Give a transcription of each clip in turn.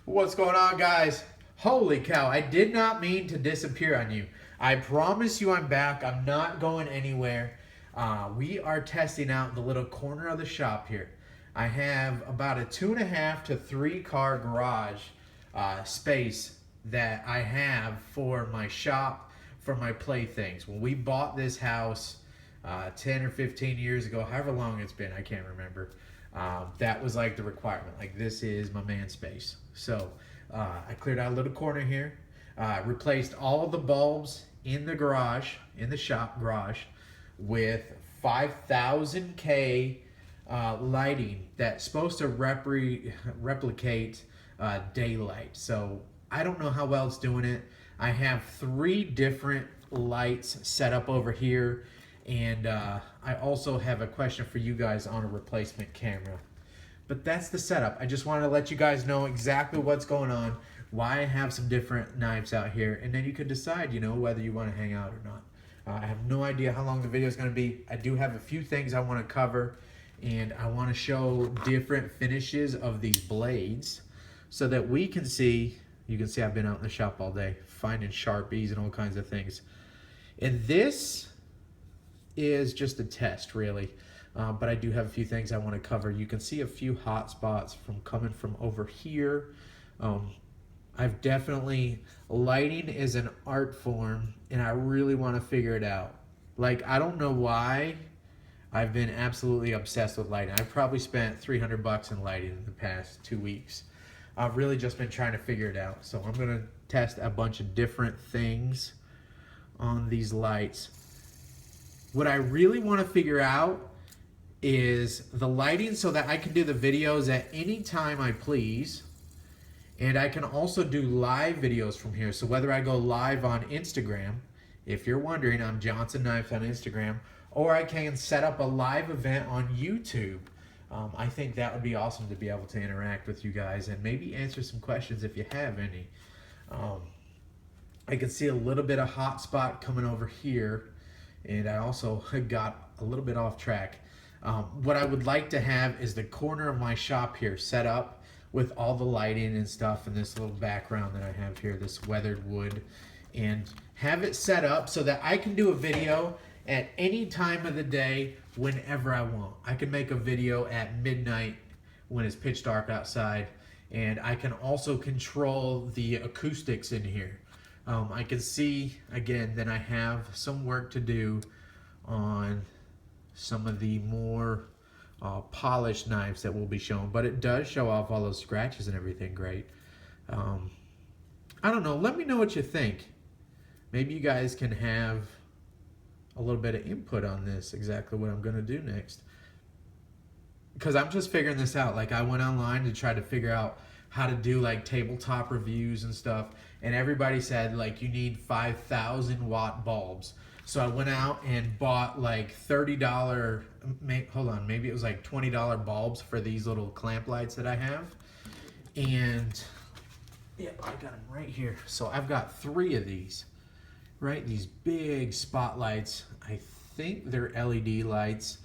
What's going on, guys? Holy cow, I did not mean to disappear on you. I promise you I'm back. I'm not going anywhere. We are testing out the little corner of the shop here. I have about a 2.5 to 3 car garage space that I have for my shop, for my playthings. When we bought this house 10 or 15 years ago, however long it's been, I can't remember. That was like the requirement. Like, this is my man space. So I cleared out a little corner here, replaced all of the bulbs in the garage, in the shop garage, with 5000K lighting that's supposed to replicate daylight. So I don't know how well it's doing it. I have 3 different lights set up over here, and I also have a question for you guys on a replacement camera. But that's the setup. I just wanted to let you guys know exactly what's going on, why I have some different knives out here, and then you could decide, whether you want to hang out or not. I have no idea how long the video is going to be. I do have a few things I want to cover, and I want to show different finishes of these blades so that we can see. You can see I've been out in the shop all day finding Sharpies and all kinds of things. And this is just a test, really. But I do have a few things I want to cover. You can see a few hot spots from coming from over here. I've definitely, lighting is an art form, and I really want to figure it out. Like, I don't know why I've been absolutely obsessed with lighting. I've probably spent $300 in lighting in the past 2 weeks. I've really just been trying to figure it out. So I'm going to test a bunch of different things on these lights. What I really want to figure out is the lighting so that I can do the videos at any time I please. And I can also do live videos from here. So whether I go live on Instagram, if you're wondering, I'm Johnson Knives on Instagram, or I can set up a live event on YouTube. I think that would be awesome to be able to interact with you guys and maybe answer some questions if you have any. I can see a little bit of hot spot coming over here, and I also got a little bit off track. What I would like to have is the corner of my shop here set up with all the lighting and stuff, and this little background that I have here, this weathered wood, and have it set up so that I can do a video at any time of the day whenever I want. I can make a video at midnight when it's pitch dark outside, and I can also control the acoustics in here. I can see, again, that I have some work to do on some of the more polished knives that will be shown, but it does show off all those scratches and everything great. I don't know, let me know what you think. Maybe you guys can have a little bit of input on this, exactly what I'm going to do next. Because I'm just figuring this out. Like, I went online to try to figure out how to do like tabletop reviews and stuff, and everybody said like you need 5,000 watt bulbs. So I went out and bought like $30, maybe it was like $20 bulbs for these little clamp lights that I have. And yeah, I got them right here. So I've got 3 of these, right? These big spotlights. I think they're LED lights.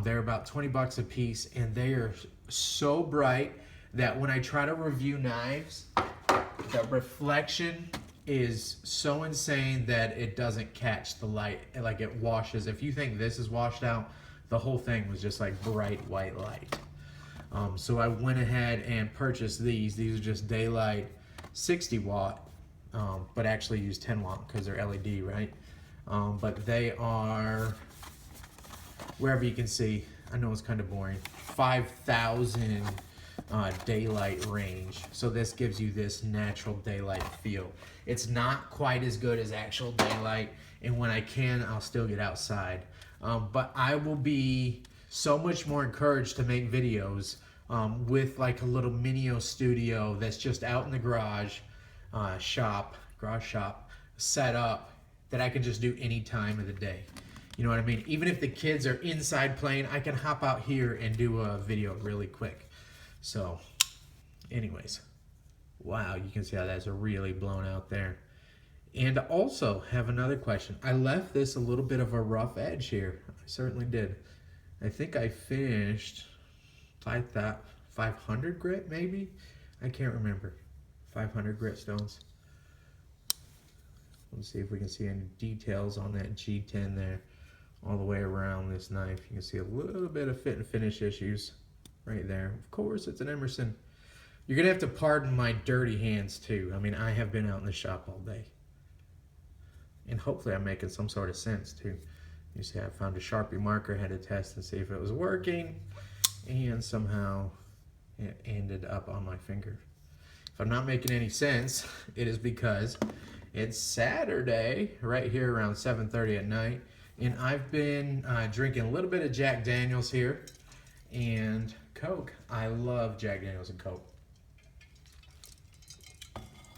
They're about $20 a piece, and they are so bright that when I try to review knives, the reflection is so insane that it doesn't catch the light, like it washes. If you think this is washed out, the whole thing was just like bright white light. So I went ahead and purchased these. These are just daylight 60 watt, but actually use 10 watt because they're LED, right? But they are, wherever you can see, I know it's kind of boring, 5,000 daylight range. So this gives you this natural daylight feel. It's not quite as good as actual daylight, and when I can, I'll still get outside. But I will be so much more encouraged to make videos with like a little mini studio that's just out in the garage shop set up that I can just do any time of the day. You know what I mean? Even if the kids are inside playing, I can hop out here and do a video really quick. So, anyways, wow, you can see how that's really blown out there. And also have another question. I left this a little bit of a rough edge here. I certainly did. I think I finished 500 grit, maybe? I can't remember. 500 grit stones. Let's see if we can see any details on that G10 there. All the way around this knife, you can see a little bit of fit and finish issues right there. Of course, it's an Emerson. You're gonna have to pardon my dirty hands too. I mean, I have been out in the shop all day. And hopefully I'm making some sort of sense too. You see, I found a Sharpie marker, had to test and see if it was working, and somehow it ended up on my finger. If I'm not making any sense, it is because it's Saturday, right here around 7:30 at night, and I've been drinking a little bit of Jack Daniels here, and Coke. I love Jack Daniels and Coke.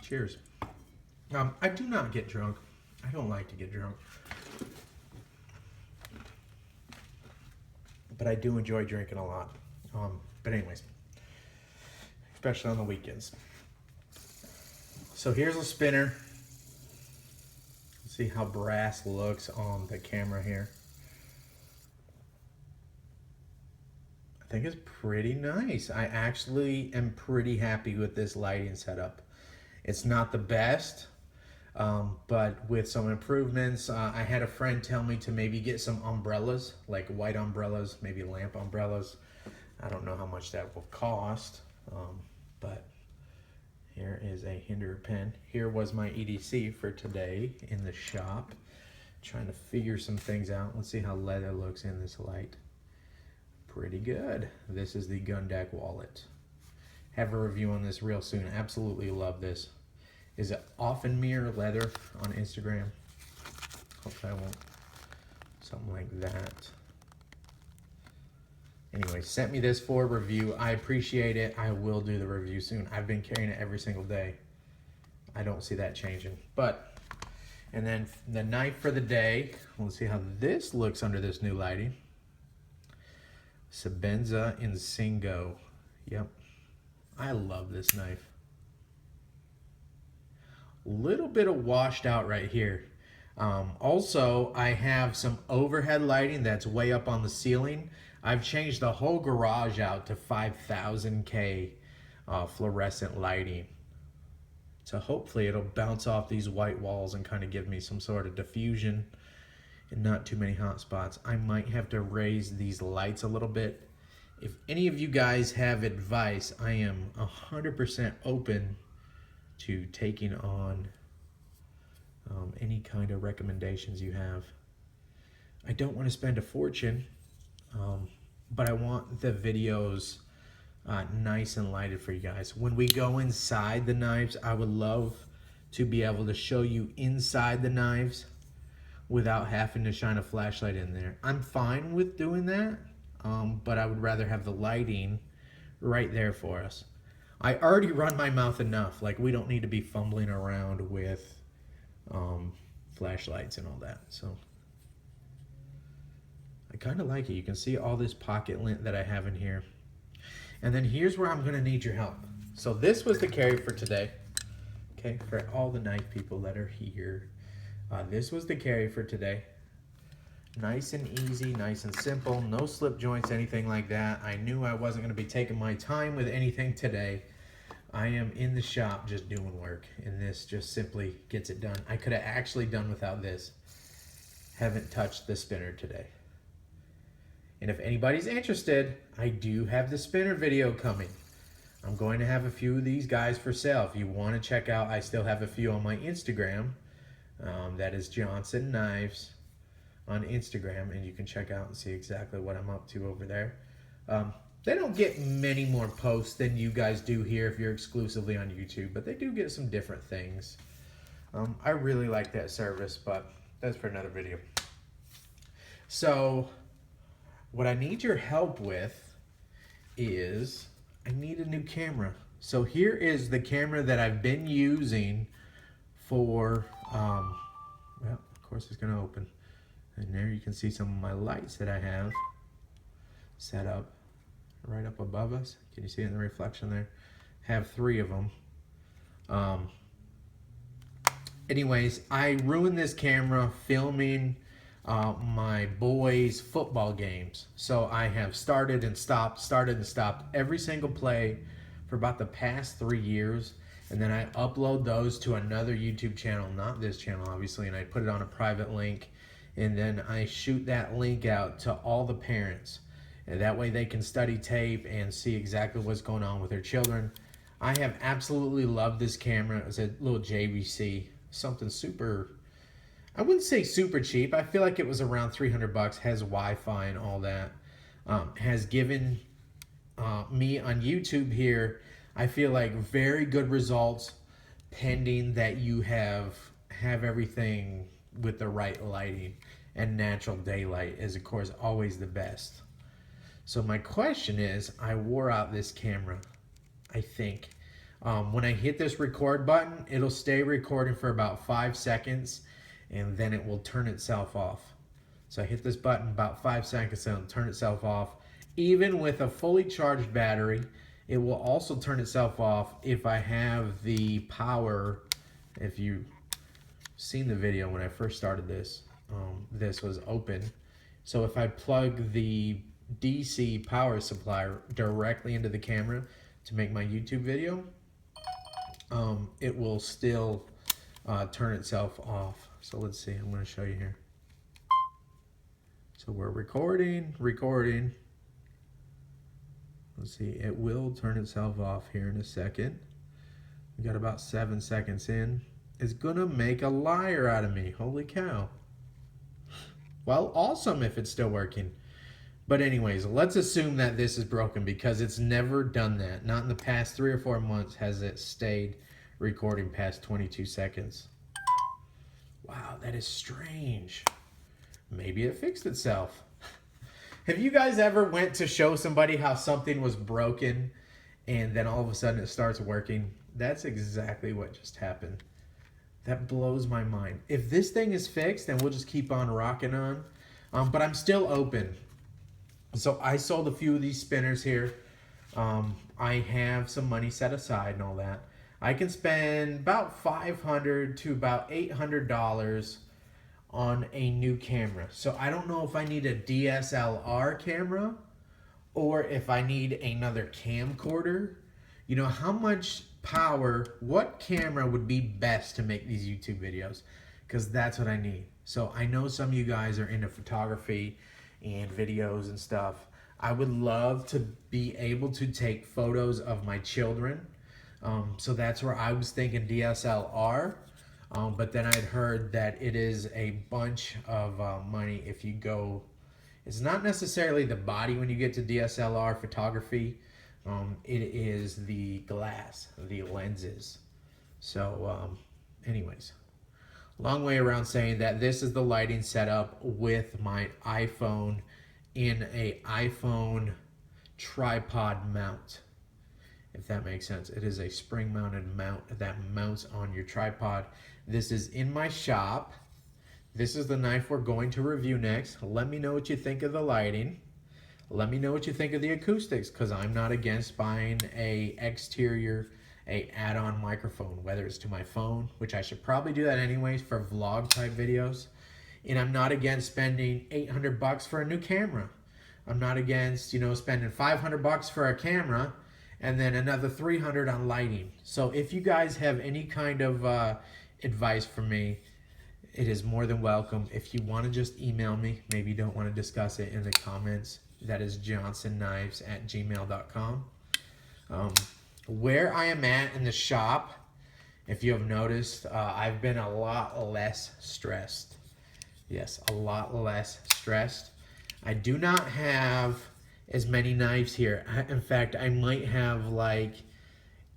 Cheers. I do not get drunk. I don't like to get drunk. But I do enjoy drinking a lot. But anyways, especially on the weekends. So here's a spinner. Let's see how brass looks on the camera here. I think it's pretty nice. I actually am pretty happy with this lighting setup. It's not the best, but with some improvements, I had a friend tell me to maybe get some umbrellas, like white umbrellas, maybe lamp umbrellas. I don't know how much that will cost, but here is a Hinderer pen. Here was my EDC for today in the shop. Trying to figure some things out. Let's see how leather looks in this light. Pretty good. This is the Gundak wallet. Have a review on this real soon. Absolutely love this. Is it Offenmere leather on Instagram? Hopefully I won't. Something like that. Anyway, sent me this for review. I appreciate it. I will do the review soon. I've been carrying it every single day. I don't see that changing. But, and then the knife for the day. Let's see how this looks under this new lighting. Sebenza Insingo. Yep. I love this knife. Little bit of washed out right here. Also, I have some overhead lighting that's way up on the ceiling. I've changed the whole garage out to 5000K fluorescent lighting. So hopefully it'll bounce off these white walls and kind of give me some sort of diffusion and not too many hot spots. I might have to raise these lights a little bit. If any of you guys have advice, I am 100% open to taking on any kind of recommendations you have. I don't want to spend a fortune, but I want the videos nice and lighted for you guys. When we go inside the knives, I would love to be able to show you inside the knives without having to shine a flashlight in there. I'm fine with doing that, but I would rather have the lighting right there for us. I already run my mouth enough. Like, we don't need to be fumbling around with flashlights and all that. So I kind of like it. You can see all this pocket lint that I have in here. And then here's where I'm going to need your help. So this was the carry for today. Okay, for all the knife people that are here. This was the carry for today. Nice and easy, nice and simple, no slip joints, anything like that. I knew I wasn't going to be taking my time with anything today. I am in the shop just doing work, and this just simply gets it done. I could have actually done without this. Haven't touched the spinner today. And if anybody's interested, I do have the spinner video coming. I'm going to have a few of these guys for sale. If you want to check out, I still have a few on my Instagram. That is Johnson Knives on Instagram, and you can check out and see exactly what I'm up to over there. They don't get many more posts than you guys do here if you're exclusively on YouTube, but they do get some different things. I really like that service, but that's for another video. So what I need your help with is I need a new camera. So here is the camera that I've been using for, well, of course it's gonna open. And there you can see some of my lights that I have set up right up above us. Can you see it in the reflection there? Have 3 of them. Anyways, I ruined this camera filming my boys' football games. So I have started and stopped every single play for about the past 3 years. and then I upload those to another YouTube channel, not this channel obviously, and I put it on a private link, and then I shoot that link out to all the parents, and that way they can study tape and see exactly what's going on with their children. I have absolutely loved this camera. It's a little JVC, something super, I wouldn't say super cheap. I feel like it was around 300 bucks, has Wi-Fi and all that. Has given me on YouTube here, I feel like very good results, pending that you have everything with the right lighting, and natural daylight is of course always the best. So my question is, I wore out this camera, I think. When I hit this record button, it'll stay recording for about 5 seconds, and then it will turn itself off. So I hit this button about 5 seconds and it'll turn itself off. Even with a fully charged battery, it will also turn itself off if I have the power. If you've seen the video when I first started this, this was open. So if I plug the DC power supply directly into the camera to make my YouTube video, it will still turn itself off. So let's see, I'm going to show you here. So we're recording. Let's see, it will turn itself off here in a second. We got about 7 seconds in. It's gonna make a liar out of me. Holy cow. Well, awesome if it's still working. But anyways, let's assume that this is broken, because it's never done that. Not in the past 3 or 4 months has it stayed recording past 22 seconds. Wow, that is strange. Maybe it fixed itself. Have you guys ever went to show somebody how something was broken and then all of a sudden it starts working? That's exactly what just happened. That blows my mind. If this thing is fixed, then we'll just keep on rocking on. But I'm still open. So I sold a few of these spinners here. I have some money set aside and all that. I can spend about $500 to about $800 on a new camera. So I don't know if I need a DSLR camera or if I need another camcorder. You know, how much power, what camera would be best to make these YouTube videos? Because that's what I need. So I know some of you guys are into photography and videos and stuff. I would love to be able to take photos of my children. So that's where I was thinking DSLR. But then I'd heard that it is a bunch of money if you go. It's not necessarily the body when you get to DSLR photography. It is the glass, the lenses. So anyways, long way around saying that this is the lighting setup with my iPhone in a iPhone tripod mount. If that makes sense. It is a spring-mounted mount that mounts on your tripod. This is in my shop. This is the knife we're going to review next. Let me know what you think of the lighting. Let me know what you think of the acoustics, because I'm not against buying a exterior, a add-on microphone, whether it's to my phone, which I should probably do that anyways for vlog type videos. And I'm not against spending 800 bucks for a new camera. I'm not against, you know, spending 500 bucks for a camera and then another 300 on lighting. So if you guys have any kind of advice for me, it is more than welcome. If you want to just email me, maybe you don't want to discuss it in the comments, that is johnsonKnives@gmail.com. Where I am at in the shop, if you have noticed, I've been a lot less stressed. Yes, a lot less stressed. I do not have as many knives here. In fact, I might have like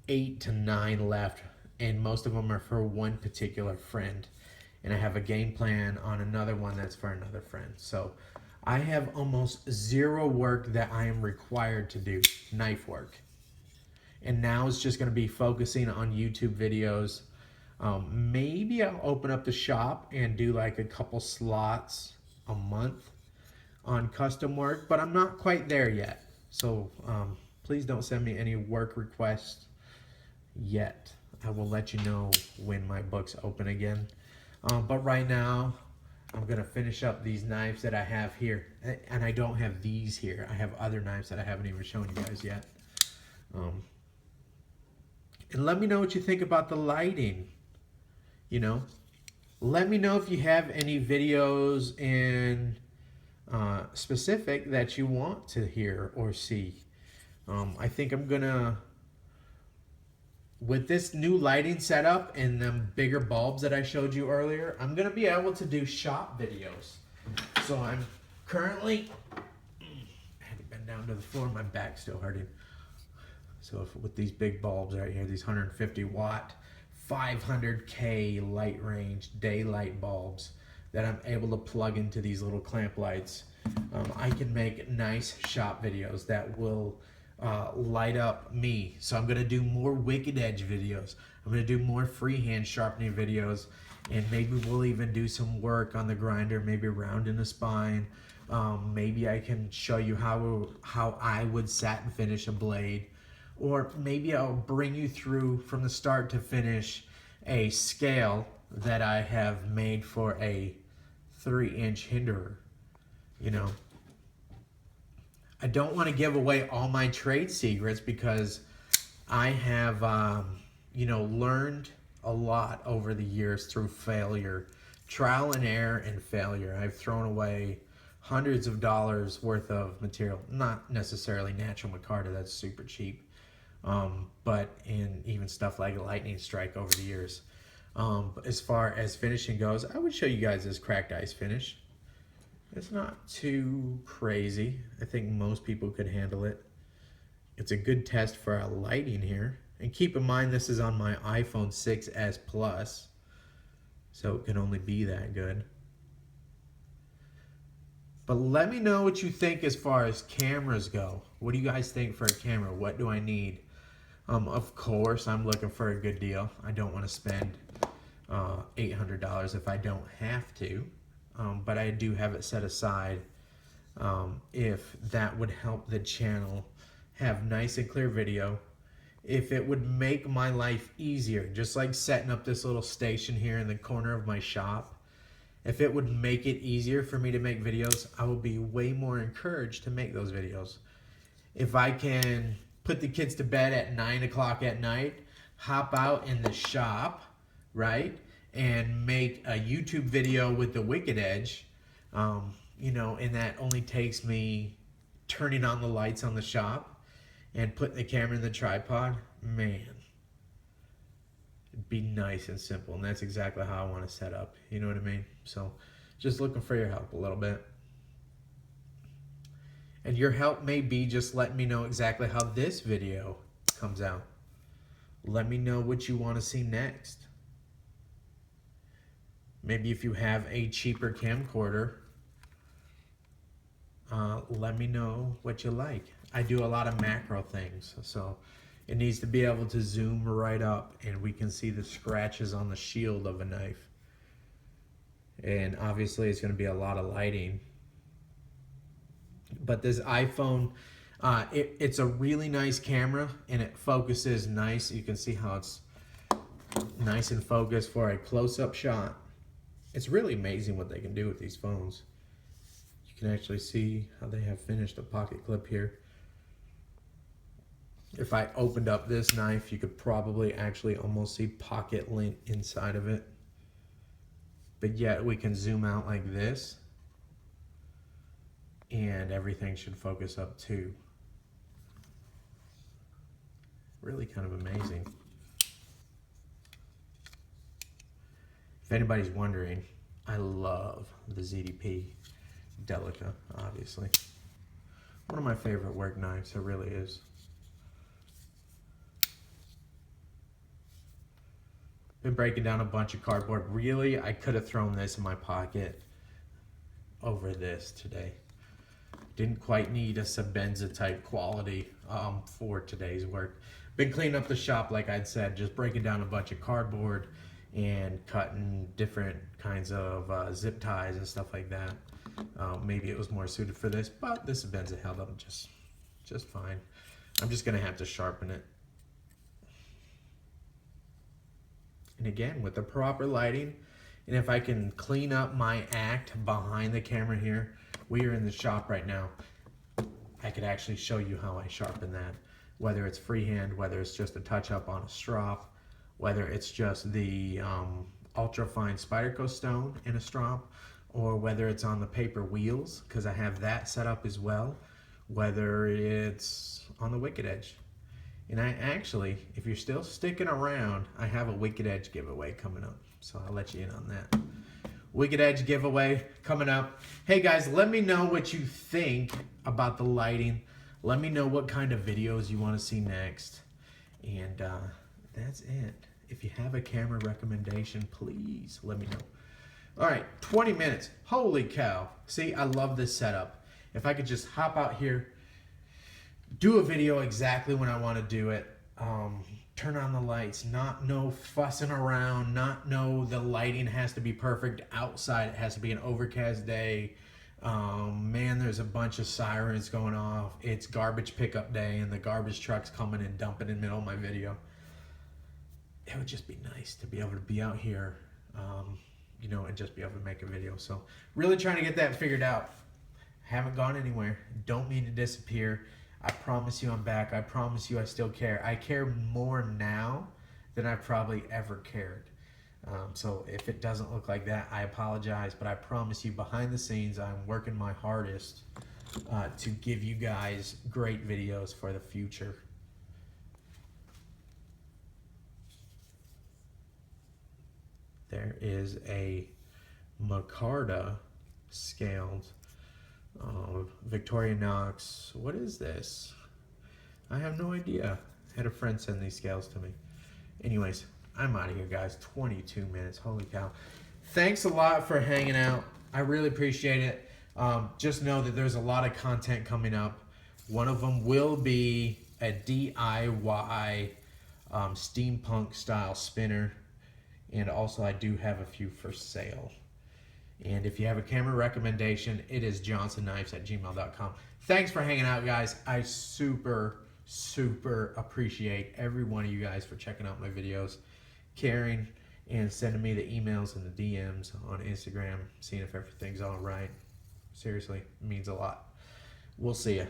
8 to 9 left, and most of them are for one particular friend. And I have a game plan on another one that's for another friend. So I have almost zero work that I am required to do, knife work. And now it's just gonna be focusing on YouTube videos. Maybe I'll open up the shop and do like a couple slots a month on custom work, but I'm not quite there yet. So please don't send me any work requests yet. I will let you know when my books open again. But right now, I'm gonna finish up these knives that I have here. And I don't have these here. I have other knives that I haven't even shown you guys yet. And let me know what you think about the lighting. You know, let me know if you have any videos in specific that you want to hear or see. I think I'm gonna, with this new lighting setup and the bigger bulbs that I showed you earlier, I'm gonna be able to do shop videos. So I'm currently, I had to bend down to the floor, my back's still hurting. So with these big bulbs right here, these 150 watt, 500K light range daylight bulbs that I'm able to plug into these little clamp lights, I can make nice shop videos that will light up me. So I'm gonna do more Wicked Edge videos. I'm gonna do more freehand sharpening videos, and maybe we'll even do some work on the grinder, maybe rounding the spine. Maybe I can show you how I would satin finish a blade. Or maybe I'll bring you through from the start to finish a scale that I have made for a 3-inch hinderer. You know, I don't want to give away all my trade secrets because I have, you know, learned a lot over the years through failure, trial and error and failure. I've thrown away hundreds of dollars worth of material, not necessarily natural micarta, that's super cheap. But in even stuff like Lightning Strike over the years. As far as finishing goes, I would show you guys this cracked ice finish. It's not too crazy. I think most people could handle it. It's a good test for our lighting here. And keep in mind, this is on my iPhone 6s Plus, so it can only be that good. But let me know what you think as far as cameras go. What do you guys think for a camera? What do I need? Of course, I'm looking for a good deal. I don't want to spend $800 if I don't have to. But I do have it set aside if that would help the channel have nice and clear video. If it would make my life easier, just like setting up this little station here in the corner of my shop. If it would make it easier for me to make videos, I will be way more encouraged to make those videos. If I can put the kids to bed at 9 o'clock at night, hop out in the shop, right, and make a YouTube video with the Wicked Edge, you know, and that only takes me turning on the lights on the shop and putting the camera in the tripod, man, it'd be nice and simple. And that's exactly how I want to set up, you know what I mean? So just looking for your help a little bit. And your help may be just letting me know exactly how this video comes out. Let me know what you want to see next. Maybe if you have a cheaper camcorder, let me know what you like. I do a lot of macro things, so it needs to be able to zoom right up and we can see the scratches on the shield of a knife. And obviously it's going to be a lot of lighting. But this iPhone, it's a really nice camera and it focuses nice. You can see how it's nice and focused for a close-up shot. It's really amazing what they can do with these phones. You can actually see how they have finished a pocket clip here. If I opened up this knife, you could probably actually almost see pocket lint inside of it. But yet we can zoom out like this and everything should focus up too. Really kind of amazing. If anybody's wondering, I love the ZDP Delica, obviously. One of my favorite work knives, it really is. Been breaking down a bunch of cardboard. Really, I could have thrown this in my pocket over this today. Didn't quite need a Sebenza type quality for today's work. Been cleaning up the shop, like I'd said, just breaking down a bunch of cardboard and cutting different kinds of zip ties and stuff like that. Maybe it was more suited for this, but this Sebenza held up just fine. I'm just gonna have to sharpen it. And again, with the proper lighting, and if I can clean up my act behind the camera here, we are in the shop right now. I could actually show you how I sharpen that. whether it's freehand, whether it's just a touch up on a strop, whether it's just the ultra fine Spyderco stone in a strop, or whether it's on the paper wheels, because I have that set up as well, whether it's on the Wicked Edge. And I actually, if you're still sticking around, I have a Wicked Edge giveaway coming up, so I'll let you in on that. Wicked Edge giveaway coming up. Hey guys, let me know what you think about the lighting. Let me know what kind of videos you want to see next. And that's it. If you have a camera recommendation, please let me know. All right, 20 minutes. Holy cow. See, I love this setup. If I could just hop out here, do a video exactly when I want to do it, turn on the lights, no fussing around, the lighting has to be perfect outside, it has to be an overcast day. Man, there's a bunch of sirens going off. It's garbage pickup day and the garbage truck's coming and dumping in the middle of my video. It would just be nice to be able to be out here, you know, and just be able to make a video. So really trying to get that figured out. Haven't gone anywhere. Don't mean to disappear. I promise you I'm back. I promise you I still care. I care more now than I probably ever cared. So if it doesn't look like that, I apologize. But I promise you behind the scenes, I'm working my hardest to give you guys great videos for the future. There is a Micarta scaled Victorinox. What is this? I have no idea. I had a friend send these scales to me. Anyways, I'm out of here, guys. 22 minutes. Holy cow. Thanks a lot for hanging out. I really appreciate it. Just know that there's a lot of content coming up. One of them will be a DIY steampunk style spinner. And also I do have a few for sale. And if you have a camera recommendation, it is johnsonKnives@gmail.com. Thanks for hanging out, guys. I super appreciate every one of you guys for checking out my videos, caring, and sending me the emails and the DMs on Instagram, seeing if everything's all right. Seriously, it means a lot. We'll see ya.